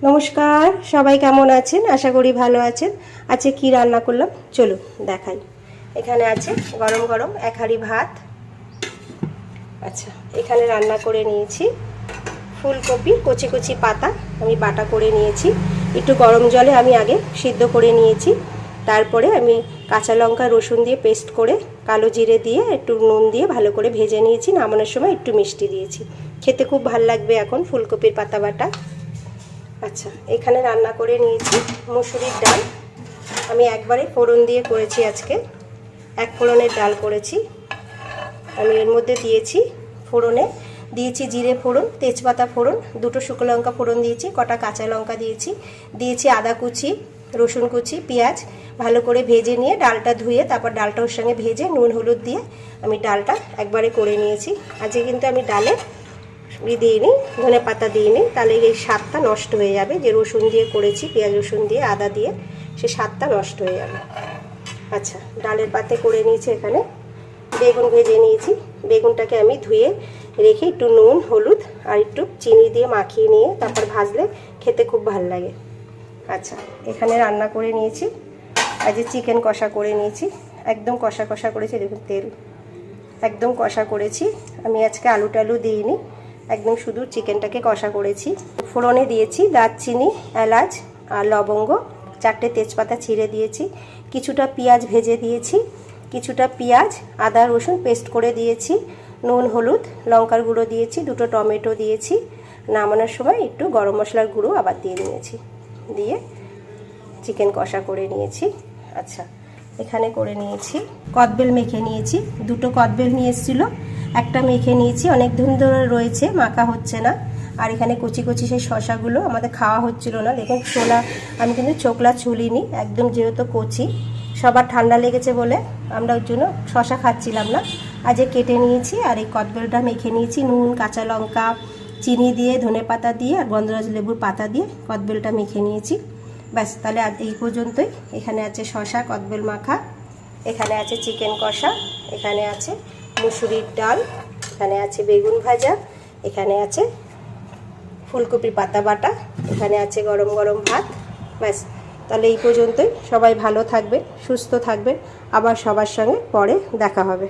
নমস্কার, সবাই কেমন আছেন? আশা করি ভালো আছেন। আজকে কি রান্না করলাম চলুন দেখাই। এখানে আছে গরম গরম এক হাঁড়ি ভাত। আচ্ছা, এখানে রান্না করে নিয়েছি ফুলকপি কচি কচি পাতা আমি বাটা করে নিয়েছি। একটু গরম জলে আমি আগে সিদ্ধ করে নিয়েছি। তারপরে আমি কাঁচা লঙ্কা রসুন দিয়ে পেস্ট করে কালো জিরে দিয়ে একটু নুন দিয়ে ভালো করে ভেজে নিয়েছি। নামানোর সময় একটু মিষ্টি দিয়েছি। খেতে খুব ভালো লাগবে এখন ফুলকপির পাতা বাটা। আচ্ছা, এখানে রান্না করে নিয়েছি মুসুরির ডাল। আমি একবারে ফোড়ন দিয়ে করেছি, আজকে এক ফোড়নের ডাল করেছি। আমি এর মধ্যে দিয়েছি ফোড়নে দিয়েছি জিরে ফোড়ন, তেজপাতা ফোড়ন, দুটো শুকনো লঙ্কা ফোড়ন দিয়েছি, কটা কাঁচা লঙ্কা দিয়েছি আদা কুচি, রসুন কুচি, পেঁয়াজ ভালো করে ভেজে নিয়ে ডালটা ধুয়ে তারপর ডালটা ওর সঙ্গে ভেজে নুন হলুদ দিয়ে আমি ডালটা একবারে করে নিয়েছি। আজকে কিন্তু আমি ডালে দিইনি, ধনে পাতা দিইনি, তাহলে এই স্বাদটা নষ্ট হয়ে যাবে। যে রসুন দিয়ে করেছি, পেঁয়াজ রসুন দিয়ে আদা দিয়ে, সে স্বাদটা নষ্ট হয়ে যাবে। আচ্ছা, ডালের পাতে করে নিয়েছি। এখানে বেগুন ভেজে নিয়েছি। বেগুনটাকে আমি ধুয়ে রেখে একটু নুন হলুদ আর একটু চিনি দিয়ে মাখিয়ে নিয়ে তারপর ভাজলে খেতে খুব ভালো লাগে। আচ্ছা, এখানে রান্না করে নিয়েছি। আজ চিকেন কষা করে নিয়েছি, একদম কষা কষা করেছি। দেখুন তেল একদম কষা করেছি। আমি আজকে আলু টালু দিইনি, একদম শুধু চিকেনটাকে কষা করেছি। ফোড়নে দিয়েছি দারচিনি, এলাচ আর লবঙ্গ, 4টে তেজপাতা ছিঁড়ে দিয়েছি। কিছুটা পেঁয়াজ ভেজে দিয়েছি, কিছুটা পেঁয়াজ আদা রসুন পেস্ট করে দিয়েছি। নুন হলুদ লঙ্কার গুঁড়ো দিয়েছি, দুটো টমেটো দিয়েছি। নামানোর সময় একটু গরম মশলার গুঁড়ো আবার দিয়ে নিয়েছি, দিয়ে চিকেন কষা করে নিয়েছি। আচ্ছা, এখানে করে নিয়েছি কদবেল মেখে নিয়েছি। দুটো কদবেল নিয়ে এসেছিলো, একটা মেখে নিয়েছি। অনেক দিন ধরে রয়েছে, মাখা হচ্ছে না। আর এখানে কচি কচি সেই শশাগুলো আমাদের খাওয়া হচ্ছিল না। দেখুন ছোলা, আমি কিন্তু চোকলা ছুলিনি, একদম যেহেতু কচি। সবার ঠান্ডা লেগেছে বলে আমরা ওর জন্য শশা খাচ্ছিলাম না। আজকে কেটে নিয়েছি আর এই কদবেলটা মেখে নিয়েছি। নুন কাঁচা লঙ্কা চিনি দিয়ে ধনে পাতা দিয়ে আর গন্ধরাজ লেবুর পাতা দিয়ে কদবেলটা মেখে নিয়েছি। ব্যাস, তাহলে এই পর্যন্তই। এখানে আছে শশা কদবেল মাখা, এখানে আছে চিকেন কষা, এখানে আছে মুসুরির ডাল, এখানে আছে বেগুন ভাজা, এখানে আছে ফুলকপির পাতা বাটা, এখানে আছে গরম গরম ভাত। ব্যাস, তাহলে এই পর্যন্তই। সবাই ভালো থাকবেন, সুস্থ থাকবেন। আবার সবার সঙ্গে পরে দেখা হবে।